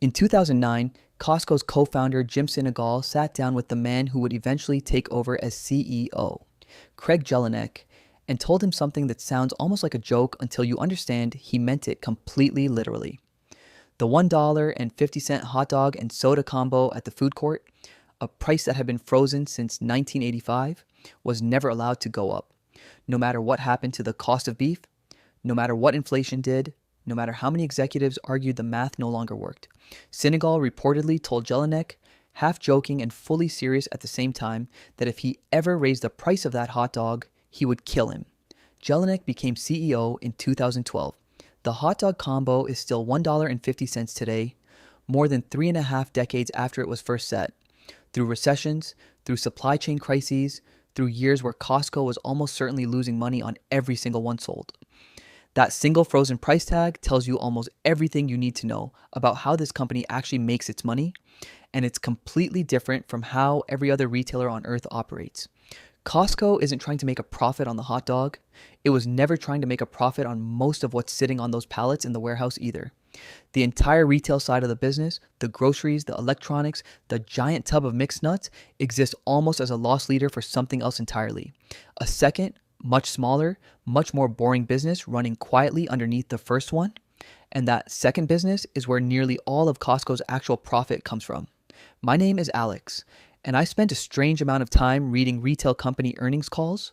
In 2009, Costco's co-founder Jim Sinegal sat down with the man who would eventually take over as CEO, Craig Jelinek, and told him something that sounds almost like a joke until you understand he meant it completely literally. The $1.50 hot dog and soda combo at the food court, a price that had been frozen since 1985, was never allowed to go up. No matter what happened to the cost of beef, no matter what inflation did, no matter how many executives argued the math no longer worked. Sinegal reportedly told Jelinek, half joking and fully serious at the same time, that if he ever raised the price of that hot dog, he would kill him. Jelinek became CEO in 2012. The hot dog combo is still $1.50 today, more than 3.5 decades after it was first set. Through recessions, through supply chain crises, through years where Costco was almost certainly losing money on every single one sold. That single frozen price tag tells you almost everything you need to know about how this company actually makes its money, and it's completely different from how every other retailer on earth operates. Costco isn't trying to make a profit on the hot dog. It was never trying to make a profit on most of what's sitting on those pallets in the warehouse either. The entire retail side of the business, the groceries, the electronics, the giant tub of mixed nuts, exists almost as a loss leader for something else entirely. A second, much smaller, much more boring business running quietly underneath the first one. And that second business is where nearly all of Costco's actual profit comes from. My name is Alex, and I spent a strange amount of time reading retail company earnings calls,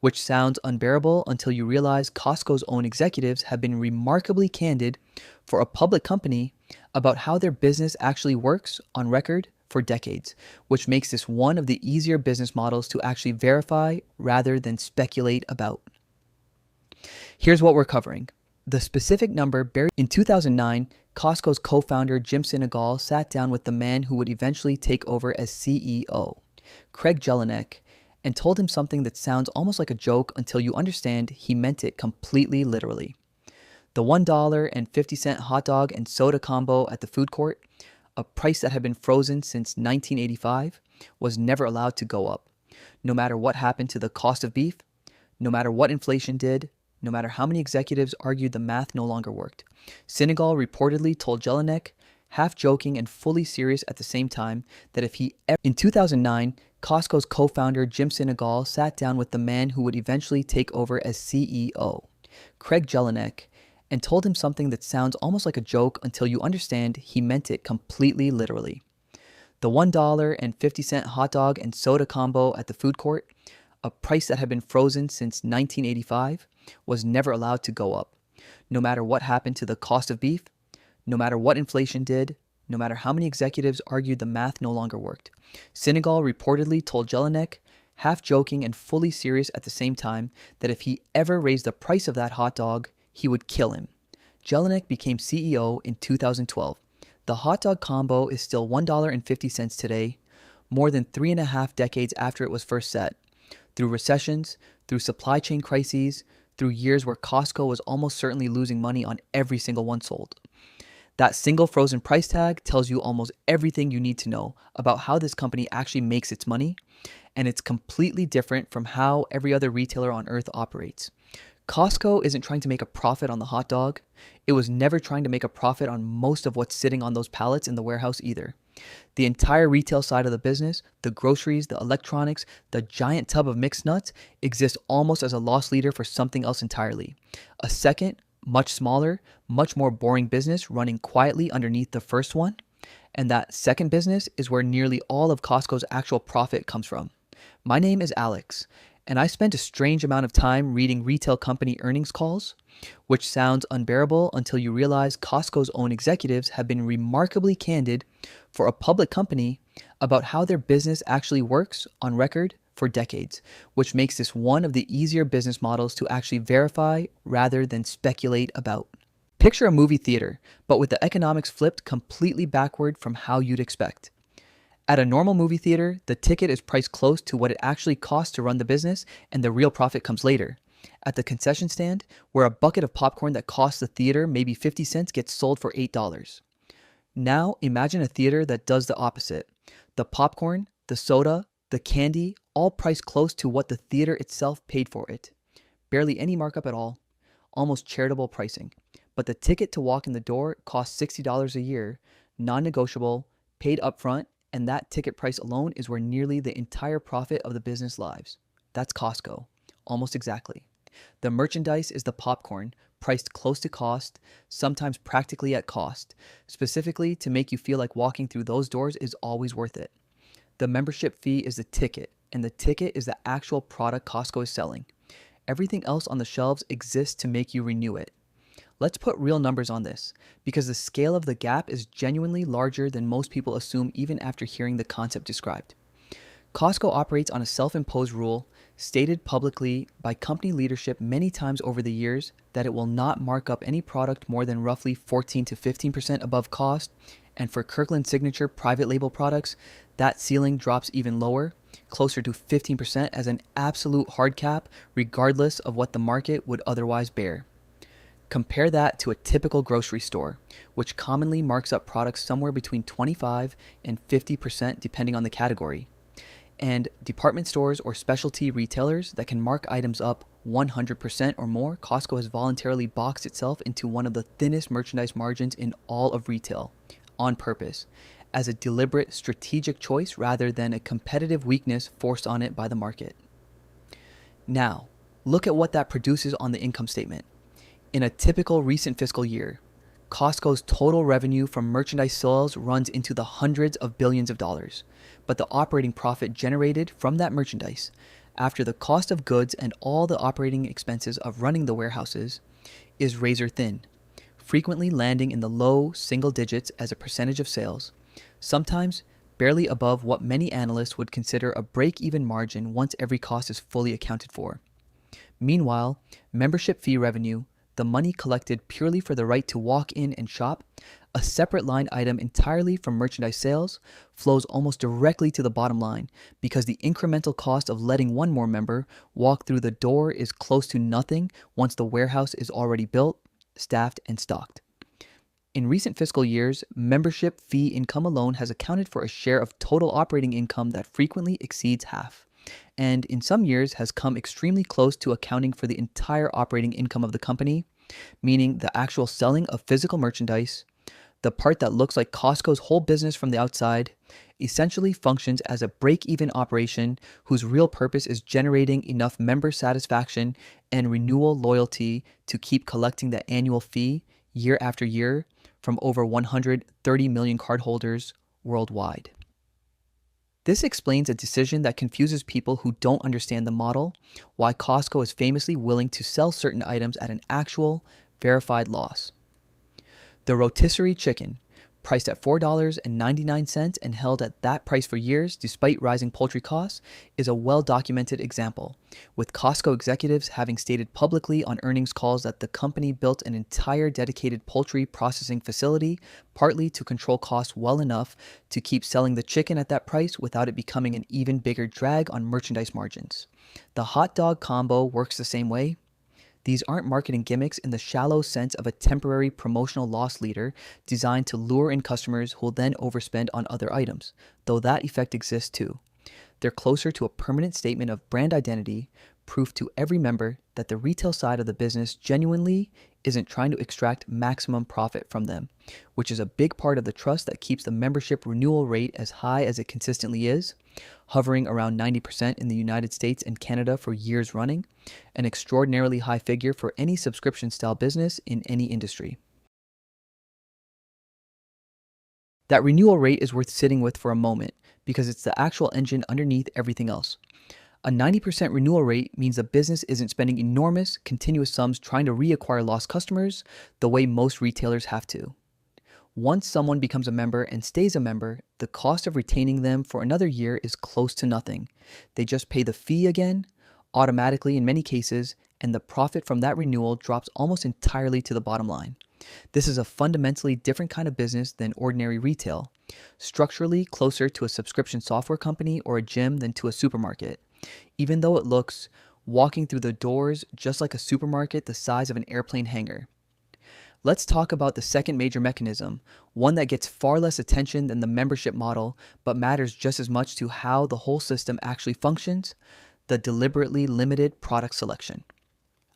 which sounds unbearable until you realize Costco's own executives have been remarkably candid for a public company about how their business actually works on record for decades, which makes this one of the easier business models to actually verify rather than speculate about. Here's what we're covering. The specific number buried in 2009, Costco's co-founder Jim Sinegal sat down with the man who would eventually take over as CEO, Craig Jelinek, and told him something that sounds almost like a joke until you understand he meant it completely literally. The $1.50 hot dog and soda combo at the food court, a price that had been frozen since 1985, was never allowed to go up. No matter what happened to the cost of beef, no matter what inflation did, no matter how many executives argued the math no longer worked. Sinegal reportedly told Jelinek, half joking and fully serious at the same time, that if he ever... In 2009, Costco's co-founder Jim Sinegal sat down with the man who would eventually take over as CEO, Craig Jelinek, and told him something that sounds almost like a joke until you understand he meant it completely literally. The $1.50 hot dog and soda combo at the food court, a price that had been frozen since 1985, was never allowed to go up. No matter what happened to the cost of beef, no matter what inflation did, no matter how many executives argued the math no longer worked. Sinegal reportedly told Jelinek, half joking and fully serious at the same time, that if he ever raised the price of that hot dog, he would kill him. Jelinek became CEO in 2012. The hot dog combo is still $1.50 today, more than 3.5 decades after it was first set. Through recessions, through supply chain crises, through years where Costco was almost certainly losing money on every single one sold. That single frozen price tag tells you almost everything you need to know about how this company actually makes its money, and it's completely different from how every other retailer on earth operates. Costco isn't trying to make a profit on the hot dog. It was never trying to make a profit on most of what's sitting on those pallets in the warehouse either. The entire retail side of the business, the groceries, the electronics, the giant tub of mixed nuts, exists almost as a loss leader for something else entirely. A second, much smaller, much more boring business running quietly underneath the first one. And that second business is where nearly all of Costco's actual profit comes from. My name is Alex, and I spent a strange amount of time reading retail company earnings calls, which sounds unbearable until you realize Costco's own executives have been remarkably candid for a public company about how their business actually works on record for decades, which makes this one of the easier business models to actually verify rather than speculate about. Picture a movie theater, but with the economics flipped completely backward from how you'd expect. At a normal movie theater, the ticket is priced close to what it actually costs to run the business, and the real profit comes later. At the concession stand, where a bucket of popcorn that costs the theater maybe 50 cents gets sold for $8. Now imagine a theater that does the opposite. The popcorn, the soda, the candy, all priced close to what the theater itself paid for it. Barely any markup at all. Almost charitable pricing. But the ticket to walk in the door costs $60 a year, non-negotiable, paid upfront, and that ticket price alone is where nearly the entire profit of the business lies. That's Costco, almost exactly. The merchandise is the popcorn, priced close to cost, sometimes practically at cost, specifically to make you feel like walking through those doors is always worth it. The membership fee is the ticket, and the ticket is the actual product Costco is selling. Everything else on the shelves exists to make you renew it. Let's put real numbers on this, because the scale of the gap is genuinely larger than most people assume even after hearing the concept described. Costco operates on a self-imposed rule, stated publicly by company leadership many times over the years, that it will not mark up any product more than roughly 14 to 15% above cost, and for Kirkland Signature private label products, that ceiling drops even lower, closer to 15% as an absolute hard cap, regardless of what the market would otherwise bear. Compare that to a typical grocery store, which commonly marks up products somewhere between 25 and 50% depending on the category, and department stores or specialty retailers that can mark items up 100% or more. Costco has voluntarily boxed itself into one of the thinnest merchandise margins in all of retail, on purpose, as a deliberate strategic choice rather than a competitive weakness forced on it by the market. Now, look at what that produces on the income statement. In a typical recent fiscal year, Costco's total revenue from merchandise sales runs into the hundreds of billions of dollars, but the operating profit generated from that merchandise, after the cost of goods and all the operating expenses of running the warehouses, is razor thin, frequently landing in the low single digits as a percentage of sales, sometimes barely above what many analysts would consider a break-even margin once every cost is fully accounted for. Meanwhile, membership fee revenue, the money collected purely for the right to walk in and shop, a separate line item entirely from merchandise sales, flows almost directly to the bottom line because the incremental cost of letting one more member walk through the door is close to nothing once the warehouse is already built, staffed, and stocked. In recent fiscal years, membership fee income alone has accounted for a share of total operating income that frequently exceeds half, and in some years has come extremely close to accounting for the entire operating income of the company, meaning the actual selling of physical merchandise, the part that looks like Costco's whole business from the outside, essentially functions as a break-even operation whose real purpose is generating enough member satisfaction and renewal loyalty to keep collecting the annual fee year after year from over 130 million cardholders worldwide. This explains a decision that confuses people who don't understand the model, why Costco is famously willing to sell certain items at an actual, verified loss. The rotisserie chicken, priced at $4.99 and held at that price for years despite rising poultry costs, is a well-documented example, with Costco executives having stated publicly on earnings calls that the company built an entire dedicated poultry processing facility, partly to control costs well enough to keep selling the chicken at that price without it becoming an even bigger drag on merchandise margins. The hot dog combo works the same way. These aren't marketing gimmicks in the shallow sense of a temporary promotional loss leader designed to lure in customers who will then overspend on other items, though that effect exists too. They're closer to a permanent statement of brand identity, proof to every member that the retail side of the business genuinely isn't trying to extract maximum profit from them, which is a big part of the trust that keeps the membership renewal rate as high as it consistently is, hovering around 90% in the United States and Canada for years running, an extraordinarily high figure for any subscription-style business in any industry. That renewal rate is worth sitting with for a moment because it's the actual engine underneath everything else. A 90% renewal rate means the business isn't spending enormous, continuous sums trying to reacquire lost customers the way most retailers have to. Once someone becomes a member and stays a member, the cost of retaining them for another year is close to nothing. They just pay the fee again, automatically in many cases, and the profit from that renewal drops almost entirely to the bottom line. This is a fundamentally different kind of business than ordinary retail, structurally closer to a subscription software company or a gym than to a supermarket, even though it looks, walking through the doors, just like a supermarket the size of an airplane hangar. Let's talk about the second major mechanism, one that gets far less attention than the membership model, but matters just as much to how the whole system actually functions: the deliberately limited product selection.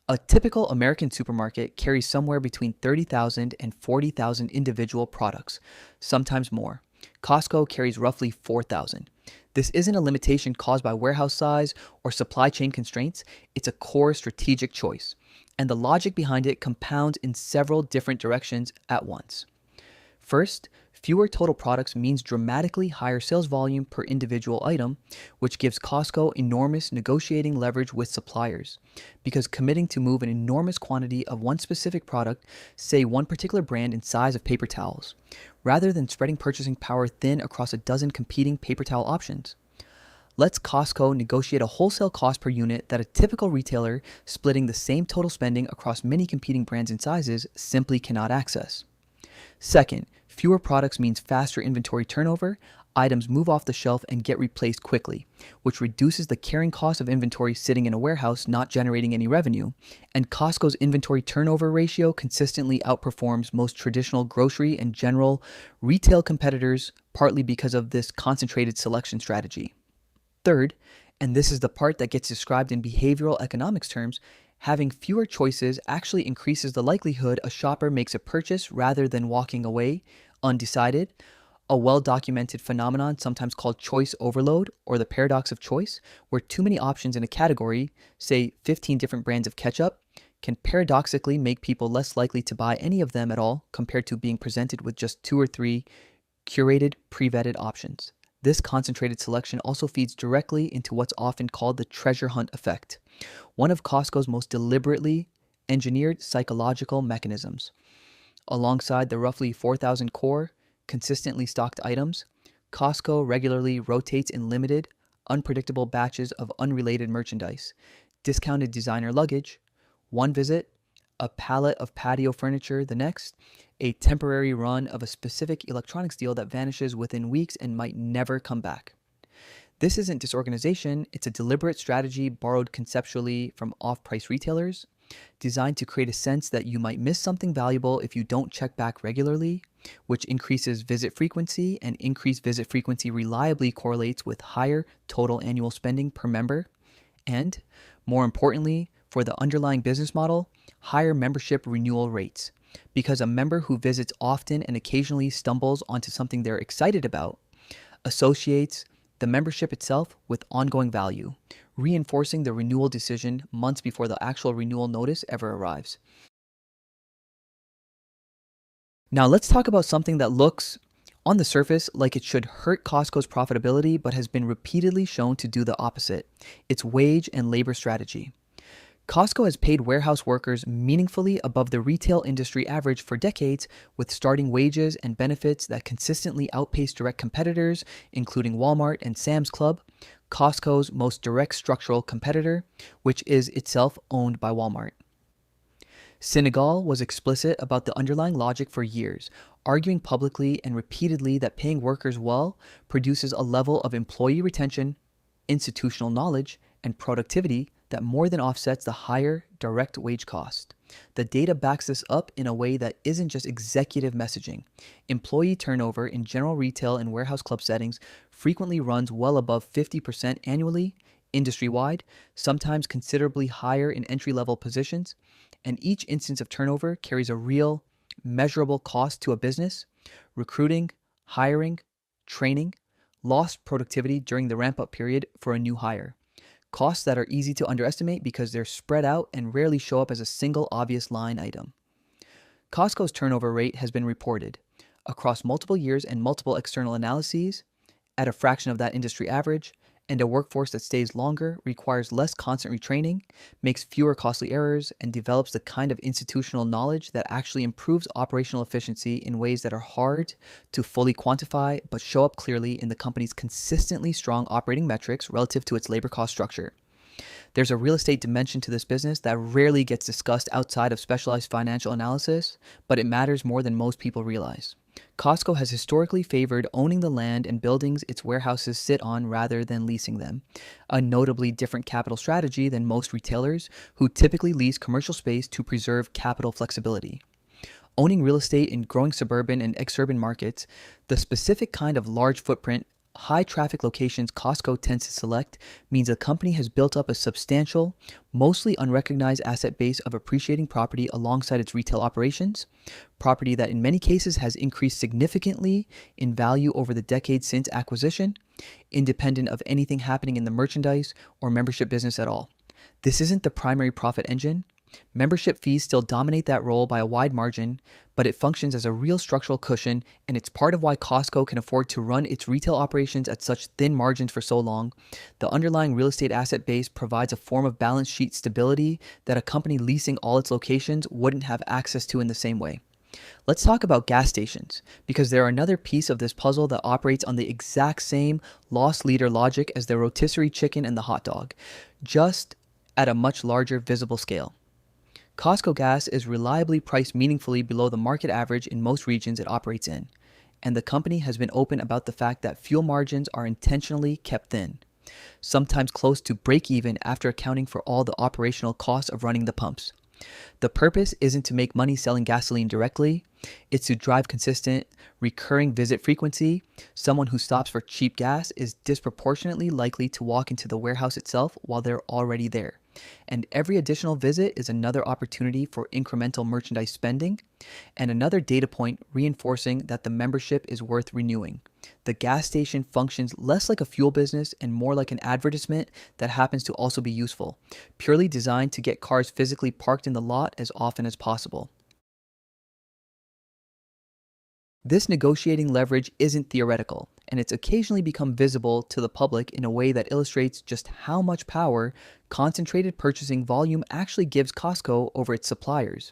A typical American supermarket carries somewhere between 30,000 and 40,000 individual products, sometimes more. Costco carries roughly 4,000. This isn't a limitation caused by warehouse size or supply chain constraints, it's a core strategic choice. And the logic behind it compounds in several different directions at once. First, fewer total products means dramatically higher sales volume per individual item, which gives Costco enormous negotiating leverage with suppliers. Because committing to move an enormous quantity of one specific product, say one particular brand in size of paper towels, rather than spreading purchasing power thin across a dozen competing paper towel options. Lets Costco negotiate a wholesale cost per unit that a typical retailer splitting the same total spending across many competing brands and sizes simply cannot access. Second, fewer products means faster inventory turnover. Items move off the shelf and get replaced quickly, which reduces the carrying cost of inventory sitting in a warehouse not generating any revenue. And Costco's inventory turnover ratio consistently outperforms most traditional grocery and general retail competitors, partly because of this concentrated selection strategy. Third, and this is the part that gets described in behavioral economics terms, having fewer choices actually increases the likelihood a shopper makes a purchase rather than walking away undecided, a well documented phenomenon sometimes called choice overload or the paradox of choice, where too many options in a category, say 15 different brands of ketchup, can paradoxically make people less likely to buy any of them at all compared to being presented with just two or three curated, pre-vetted options. This concentrated selection also feeds directly into what's often called the treasure hunt effect, one of Costco's most deliberately engineered psychological mechanisms. Alongside the roughly 4,000 core, consistently stocked items, Costco regularly rotates in limited, unpredictable batches of unrelated merchandise, discounted designer luggage, one visit, a pallet of patio furniture the next, a temporary run of a specific electronics deal that vanishes within weeks and might never come back. This isn't disorganization, it's a deliberate strategy borrowed conceptually from off price retailers, designed to create a sense that you might miss something valuable if you don't check back regularly, which increases visit frequency, and increased visit frequency reliably correlates with higher total annual spending per member, and, more importantly, for the underlying business model, higher membership renewal rates. Because a member who visits often and occasionally stumbles onto something they're excited about associates the membership itself with ongoing value, reinforcing the renewal decision months before the actual renewal notice ever arrives. Now, let's talk about something that looks, on the surface, like it should hurt Costco's profitability, but has been repeatedly shown to do the opposite: its wage and labor strategy. Costco has paid warehouse workers meaningfully above the retail industry average for decades, with starting wages and benefits that consistently outpace direct competitors, including Walmart and Sam's Club, Costco's most direct structural competitor, which is itself owned by Walmart. Senegal was explicit about the underlying logic for years, arguing publicly and repeatedly that paying workers well produces a level of employee retention, institutional knowledge, and productivity that more than offsets the higher direct wage cost. The data backs this up in a way that isn't just executive messaging. Employee turnover in general retail and warehouse club settings frequently runs well above 50% annually, industry-wide, sometimes considerably higher in entry-level positions, and each instance of turnover carries a real, measurable cost to a business: recruiting, hiring, training, lost productivity during the ramp-up period for a new hire. Costs that are easy to underestimate because they're spread out and rarely show up as a single obvious line item. Costco's turnover rate has been reported across multiple years and multiple external analyses at a fraction of that industry average, and a workforce that stays longer, requires less constant retraining, makes fewer costly errors, and develops the kind of institutional knowledge that actually improves operational efficiency in ways that are hard to fully quantify but show up clearly in the company's consistently strong operating metrics relative to its labor cost structure. There's a real estate dimension to this business that rarely gets discussed outside of specialized financial analysis, but it matters more than most people realize. Costco has historically favored owning the land and buildings its warehouses sit on rather than leasing them, a notably different capital strategy than most retailers who typically lease commercial space to preserve capital flexibility. Owning real estate in growing suburban and exurban markets, the specific kind of large footprint High traffic locations Costco tends to select means the company has built up a substantial, mostly unrecognized asset base of appreciating property alongside its retail operations, property that in many cases has increased significantly in value over the decades since acquisition, independent of anything happening in the merchandise or membership business at all. This isn't the primary profit engine. Membership fees still dominate that role by a wide margin, but it functions as a real structural cushion, and it's part of why Costco can afford to run its retail operations at such thin margins for so long. The underlying real estate asset base provides a form of balance sheet stability that a company leasing all its locations wouldn't have access to in the same way. Let's talk about gas stations, because they're another piece of this puzzle that operates on the exact same loss leader logic as the rotisserie chicken and the hot dog, just at a much larger visible scale. Costco gas is reliably priced meaningfully below the market average in most regions it operates in, and the company has been open about the fact that fuel margins are intentionally kept thin, sometimes close to break even after accounting for all the operational costs of running the pumps. The purpose isn't to make money selling gasoline directly, it's to drive consistent, recurring visit frequency. Someone who stops for cheap gas is disproportionately likely to walk into the warehouse itself while they're already there. And every additional visit is another opportunity for incremental merchandise spending and another data point reinforcing that the membership is worth renewing. The gas station functions less like a fuel business and more like an advertisement that happens to also be useful, purely designed to get cars physically parked in the lot as often as possible. This negotiating leverage isn't theoretical, and it's occasionally become visible to the public in a way that illustrates just how much power concentrated purchasing volume actually gives Costco over its suppliers.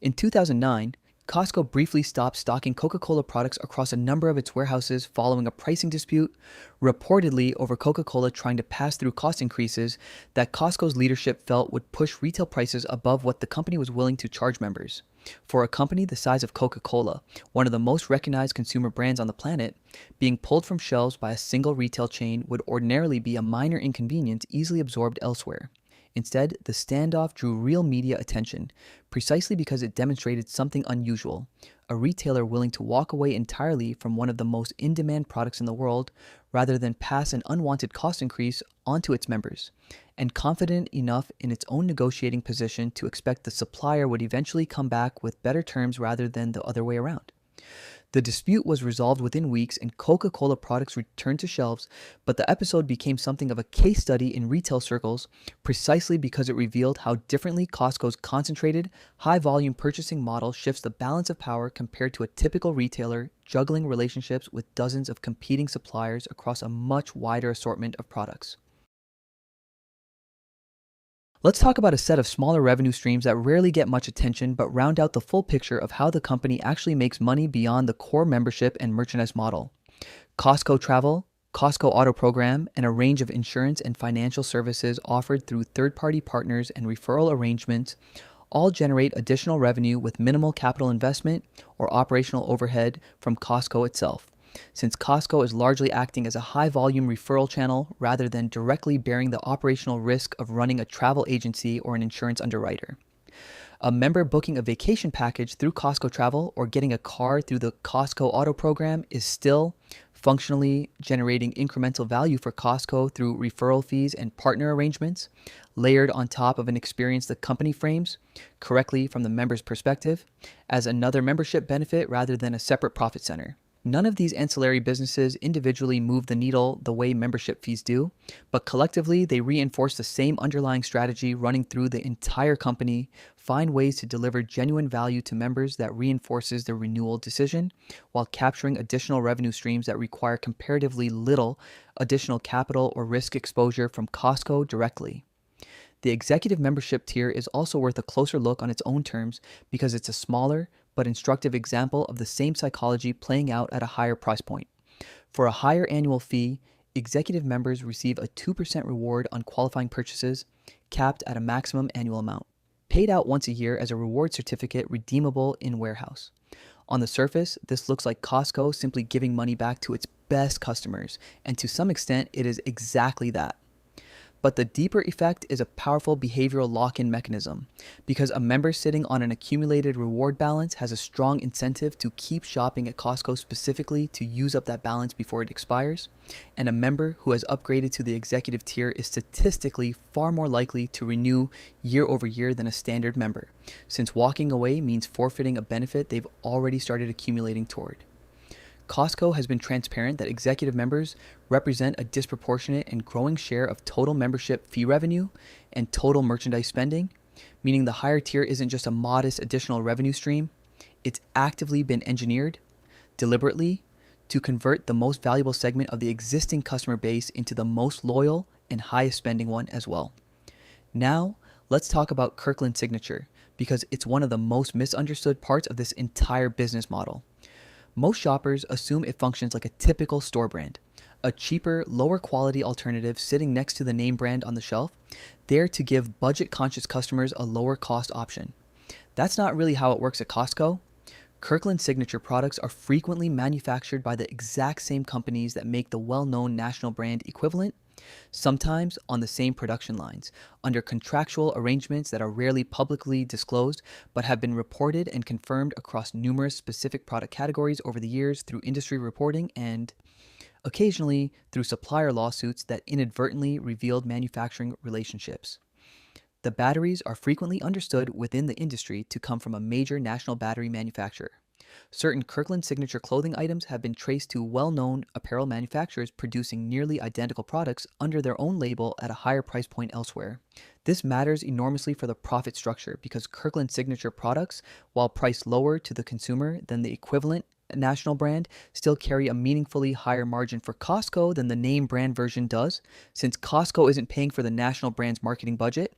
In 2009, Costco briefly stopped stocking Coca-Cola products across a number of its warehouses following a pricing dispute, reportedly over Coca-Cola trying to pass through cost increases that Costco's leadership felt would push retail prices above what the company was willing to charge members. For a company the size of Coca-Cola, one of the most recognized consumer brands on the planet, being pulled from shelves by a single retail chain would ordinarily be a minor inconvenience easily absorbed elsewhere. Instead, the standoff drew real media attention, precisely because it demonstrated something unusual: a retailer willing to walk away entirely from one of the most in-demand products in the world rather than pass an unwanted cost increase onto its members, and confident enough in its own negotiating position to expect the supplier would eventually come back with better terms rather than the other way around. The dispute was resolved within weeks and Coca-Cola products returned to shelves, but the episode became something of a case study in retail circles precisely because it revealed how differently Costco's concentrated, high-volume purchasing model shifts the balance of power compared to a typical retailer juggling relationships with dozens of competing suppliers across a much wider assortment of products. Let's talk about a set of smaller revenue streams that rarely get much attention but round out the full picture of how the company actually makes money beyond the core membership and merchandise model. Costco Travel, Costco Auto Program, and a range of insurance and financial services offered through third-party partners and referral arrangements all generate additional revenue with minimal capital investment or operational overhead from Costco itself, since Costco is largely acting as a high-volume referral channel rather than directly bearing the operational risk of running a travel agency or an insurance underwriter. A member booking a vacation package through Costco Travel or getting a car through the Costco Auto Program is still functionally generating incremental value for Costco through referral fees and partner arrangements, layered on top of an experience the company frames, correctly from the member's perspective, as another membership benefit rather than a separate profit center. None of these ancillary businesses individually move the needle the way membership fees do, but collectively they reinforce the same underlying strategy running through the entire company, find ways to deliver genuine value to members that reinforces the renewal decision, while capturing additional revenue streams that require comparatively little additional capital or risk exposure from Costco directly. The executive membership tier is also worth a closer look on its own terms because it's a smaller but instructive example of the same psychology playing out at a higher price point. For a higher annual fee, executive members receive a 2% reward on qualifying purchases, capped at a maximum annual amount, paid out once a year as a reward certificate redeemable in warehouse. On the surface, this looks like Costco simply giving money back to its best customers, and to some extent, it is exactly that. But the deeper effect is a powerful behavioral lock-in mechanism, because a member sitting on an accumulated reward balance has a strong incentive to keep shopping at Costco specifically to use up that balance before it expires, and a member who has upgraded to the executive tier is statistically far more likely to renew year over year than a standard member, since walking away means forfeiting a benefit they've already started accumulating toward. Costco has been transparent that executive members represent a disproportionate and growing share of total membership fee revenue and total merchandise spending, meaning the higher tier isn't just a modest additional revenue stream, it's actively been engineered, deliberately, to convert the most valuable segment of the existing customer base into the most loyal and highest spending one as well. Now, let's talk about Kirkland Signature, because it's one of the most misunderstood parts of this entire business model. Most shoppers assume it functions like a typical store brand, a cheaper, lower quality alternative sitting next to the name brand on the shelf, there to give budget-conscious customers a lower cost option. That's not really how it works at Costco. Kirkland Signature products are frequently manufactured by the exact same companies that make the well-known national brand equivalent, sometimes on the same production lines, under contractual arrangements that are rarely publicly disclosed but have been reported and confirmed across numerous specific product categories over the years through industry reporting and, occasionally, through supplier lawsuits that inadvertently revealed manufacturing relationships. The batteries are frequently understood within the industry to come from a major national battery manufacturer. Certain Kirkland Signature clothing items have been traced to well-known apparel manufacturers producing nearly identical products under their own label at a higher price point elsewhere. This matters enormously for the profit structure because Kirkland Signature products, while priced lower to the consumer than the equivalent national brand, still carry a meaningfully higher margin for Costco than the name brand version does, since Costco isn't paying for the national brand's marketing budget,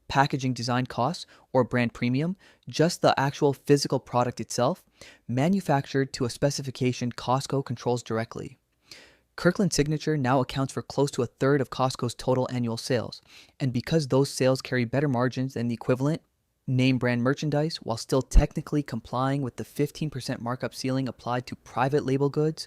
packaging design costs, or brand premium, just the actual physical product itself, manufactured to a specification Costco controls directly. Kirkland Signature now accounts for close to a third of Costco's total annual sales, and because those sales carry better margins than the equivalent name brand merchandise while still technically complying with the 15% markup ceiling applied to private label goods,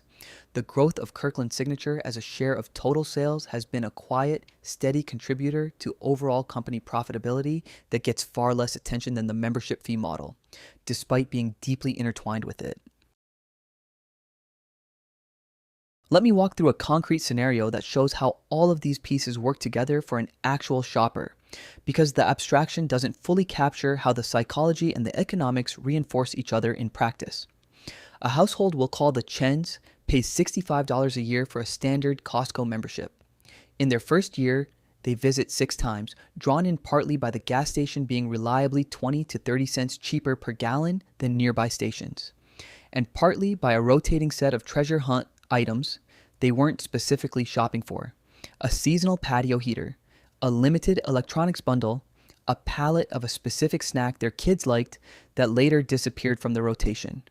the growth of Kirkland Signature as a share of total sales has been a quiet, steady contributor to overall company profitability that gets far less attention than the membership fee model, despite being deeply intertwined with it. Let me walk through a concrete scenario that shows how all of these pieces work together for an actual shopper, because the abstraction doesn't fully capture how the psychology and the economics reinforce each other in practice. A household we'll call the Chens pays $65 a year for a standard Costco membership. In their first year, they visit 6 times, drawn in partly by the gas station being reliably 20 to 30 cents cheaper per gallon than nearby stations, and partly by a rotating set of treasure hunt items they weren't specifically shopping for: a seasonal patio heater, a limited electronics bundle, a pallet of a specific snack their kids liked that later disappeared from the rotation.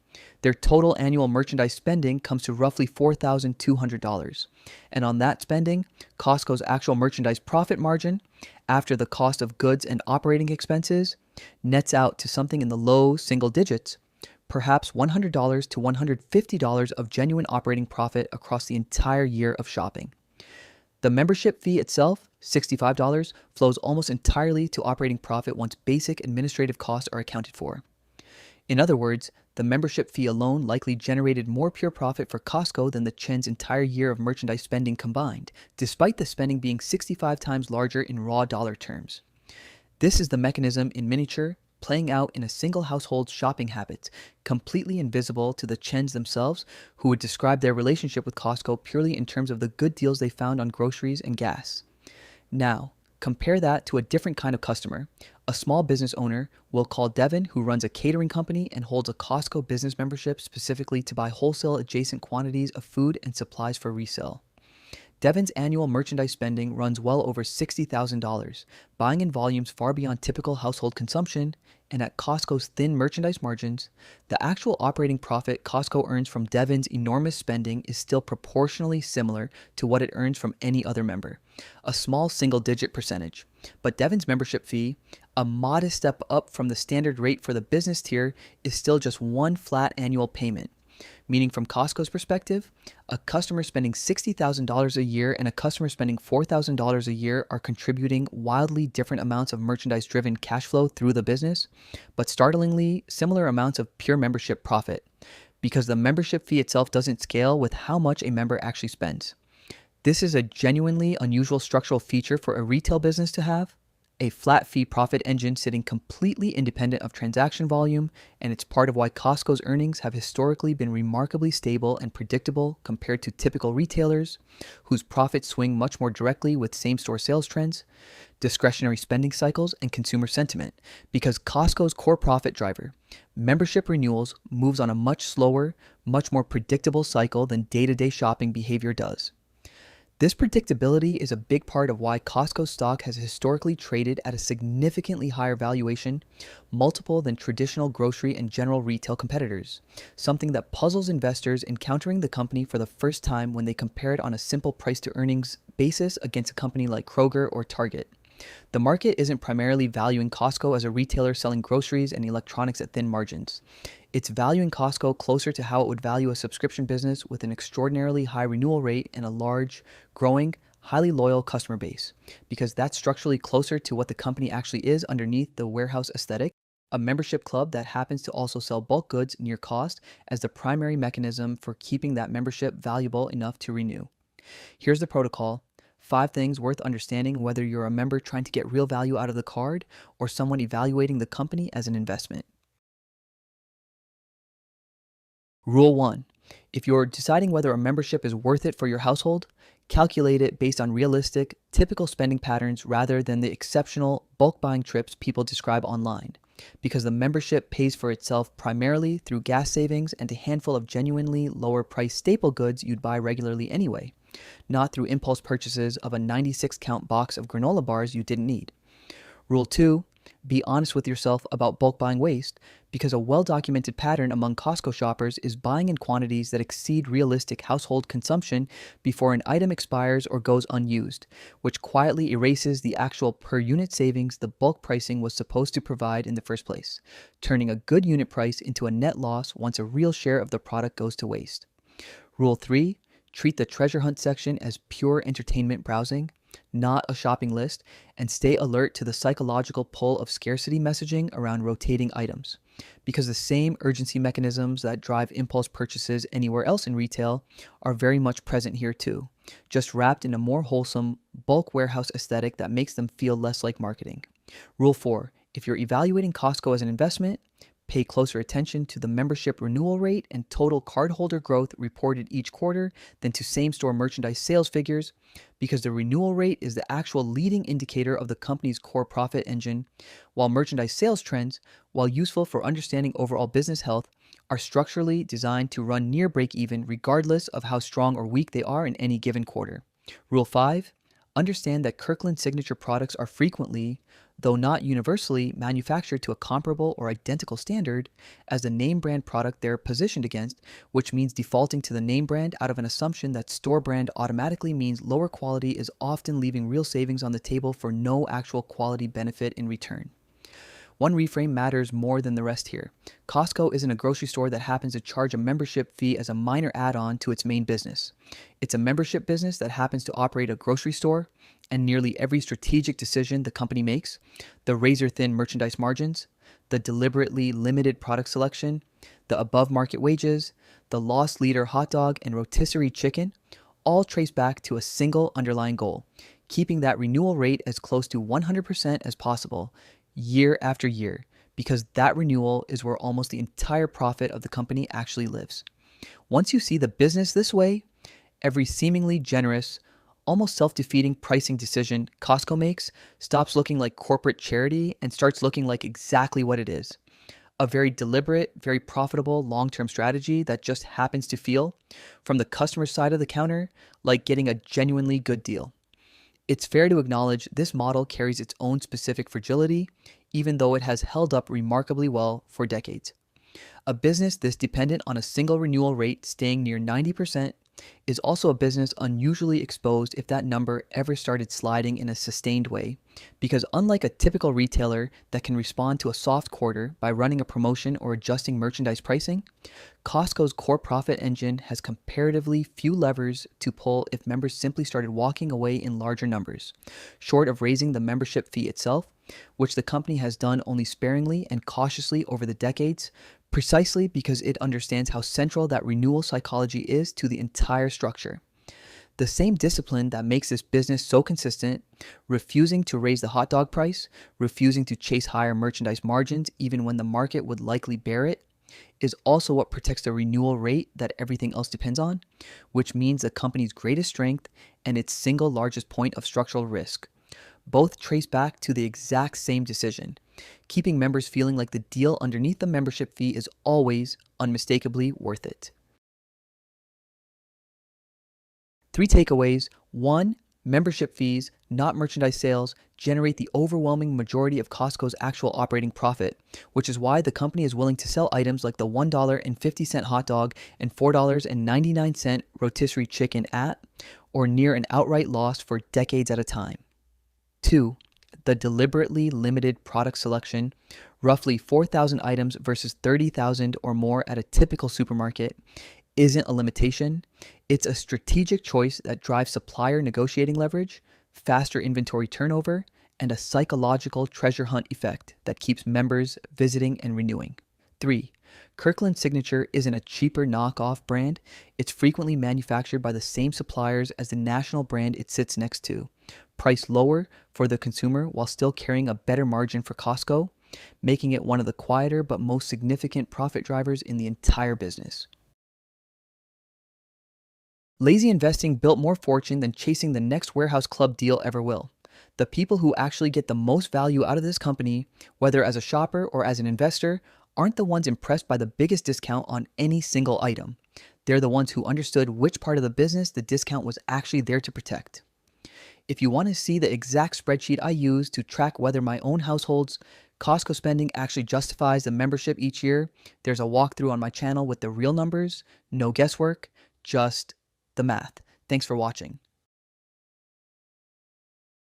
Their total annual merchandise spending comes to roughly $4,200. And on that spending, Costco's actual merchandise profit margin, after the cost of goods and operating expenses, nets out to something in the low single digits, perhaps $100 to $150 of genuine operating profit across the entire year of shopping. The membership fee itself, $65, flows almost entirely to operating profit once basic administrative costs are accounted for. In other words, the membership fee alone likely generated more pure profit for Costco than the Chen's entire year of merchandise spending combined, despite the spending being 65 times larger in raw dollar terms. This is the mechanism in miniature, playing out in a single household's shopping habits, completely invisible to the Chens themselves, who would describe their relationship with Costco purely in terms of the good deals they found on groceries and gas. Now, compare that to a different kind of customer, a small business owner we'll call Devin, who runs a catering company and holds a Costco business membership specifically to buy wholesale adjacent quantities of food and supplies for resale. Devin's annual merchandise spending runs well over $60,000, buying in volumes far beyond typical household consumption, and at Costco's thin merchandise margins, the actual operating profit Costco earns from Devin's enormous spending is still proportionally similar to what it earns from any other member, a small single-digit percentage. But Devin's membership fee, a modest step up from the standard rate for the business tier, is still just one flat annual payment, Meaning, from Costco's perspective, a customer spending $60,000 a year and a customer spending $4,000 a year are contributing wildly different amounts of merchandise driven cash flow through the business, but startlingly similar amounts of pure membership profit, because the membership fee itself doesn't scale with how much a member actually spends. This is a genuinely unusual structural feature for a retail business to have, a flat fee profit engine sitting completely independent of transaction volume, and it's part of why Costco's earnings have historically been remarkably stable and predictable compared to typical retailers, whose profits swing much more directly with same-store sales trends, discretionary spending cycles, and consumer sentiment, because Costco's core profit driver, membership renewals, moves on a much slower, much more predictable cycle than day-to-day shopping behavior does. This predictability is a big part of why Costco stock has historically traded at a significantly higher valuation multiple than traditional grocery and general retail competitors, something that puzzles investors encountering the company for the first time when they compare it on a simple price-to-earnings basis against a company like Kroger or Target. The market isn't primarily valuing Costco as a retailer selling groceries and electronics at thin margins. It's valuing Costco closer to how it would value a subscription business with an extraordinarily high renewal rate and a large, growing, highly loyal customer base, because that's structurally closer to what the company actually is underneath the warehouse aesthetic, a membership club that happens to also sell bulk goods near cost as the primary mechanism for keeping that membership valuable enough to renew. Here's the protocol. 5 things worth understanding whether you're a member trying to get real value out of the card or someone evaluating the company as an investment. Rule 1. If you're deciding whether a membership is worth it for your household, calculate it based on realistic, typical spending patterns rather than the exceptional bulk buying trips people describe online, because the membership pays for itself primarily through gas savings and a handful of genuinely lower price staple goods you'd buy regularly anyway, not through impulse purchases of a 96-count box of granola bars you didn't need. Rule 2. Be honest with yourself about bulk buying waste, because a well-documented pattern among Costco shoppers is buying in quantities that exceed realistic household consumption before an item expires or goes unused, which quietly erases the actual per-unit savings the bulk pricing was supposed to provide in the first place, turning a good unit price into a net loss once a real share of the product goes to waste. Rule 3. Treat the treasure hunt section as pure entertainment browsing, not a shopping list, and stay alert to the psychological pull of scarcity messaging around rotating items, because the same urgency mechanisms that drive impulse purchases anywhere else in retail are very much present here too, just wrapped in a more wholesome, bulk warehouse aesthetic that makes them feel less like marketing. Rule 4. If you're evaluating Costco as an investment, pay closer attention to the membership renewal rate and total cardholder growth reported each quarter than to same-store merchandise sales figures, because the renewal rate is the actual leading indicator of the company's core profit engine, while merchandise sales trends, while useful for understanding overall business health, are structurally designed to run near break-even regardless of how strong or weak they are in any given quarter. Rule 5. Understand that Kirkland signature products are frequently, though not universally, manufactured to a comparable or identical standard as the name brand product they're positioned against, which means defaulting to the name brand out of an assumption that store brand automatically means lower quality is often leaving real savings on the table for no actual quality benefit in return. One reframe matters more than the rest here. Costco isn't a grocery store that happens to charge a membership fee as a minor add-on to its main business. It's a membership business that happens to operate a grocery store, and nearly every strategic decision the company makes, the razor-thin merchandise margins, the deliberately limited product selection, the above-market wages, the loss leader hot dog and rotisserie chicken, all trace back to a single underlying goal: keeping that renewal rate as close to 100% as possible, year after year, because that renewal is where almost the entire profit of the company actually lives. Once you see the business this way, every seemingly generous, almost self-defeating pricing decision Costco makes stops looking like corporate charity and starts looking like exactly what it is: a very deliberate, very profitable long-term strategy that just happens to feel, from the customer side of the counter, like getting a genuinely good deal. It's fair to acknowledge this model carries its own specific fragility, even though it has held up remarkably well for decades. A business this dependent on a single renewal rate staying near 90%, is also a business unusually exposed if that number ever started sliding in a sustained way. Because unlike a typical retailer that can respond to a soft quarter by running a promotion or adjusting merchandise pricing, Costco's core profit engine has comparatively few levers to pull if members simply started walking away in larger numbers, short of raising the membership fee itself, which the company has done only sparingly and cautiously over the decades, precisely because it understands how central that renewal psychology is to the entire structure. The same discipline that makes this business so consistent, refusing to raise the hot dog price, refusing to chase higher merchandise margins even when the market would likely bear it, is also what protects the renewal rate that everything else depends on, which means the company's greatest strength and its single largest point of structural risk. Both trace back to the exact same decision, keeping members feeling like the deal underneath the membership fee is always, unmistakably worth it. 3 takeaways. 1. Membership fees, not merchandise sales, generate the overwhelming majority of Costco's actual operating profit, which is why the company is willing to sell items like the $1.50 hot dog and $4.99 rotisserie chicken at, or near an outright loss for decades at a time. 2. The deliberately limited product selection, roughly 4,000 items versus 30,000 or more at a typical supermarket, isn't a limitation. It's a strategic choice that drives supplier negotiating leverage, faster inventory turnover, and a psychological treasure hunt effect that keeps members visiting and renewing. 3. Kirkland's Signature isn't a cheaper knockoff brand. It's frequently manufactured by the same suppliers as the national brand it sits next to, priced lower for the consumer while still carrying a better margin for Costco, making it one of the quieter but most significant profit drivers in the entire business. Lazy investing built more fortune than chasing the next warehouse club deal ever will. The people who actually get the most value out of this company, whether as a shopper or as an investor, aren't the ones impressed by the biggest discount on any single item. They're the ones who understood which part of the business the discount was actually there to protect. If you want to see the exact spreadsheet I use to track whether my own household's Costco spending actually justifies the membership each year, there's a walkthrough on my channel with the real numbers, no guesswork, just the math. Thanks for watching.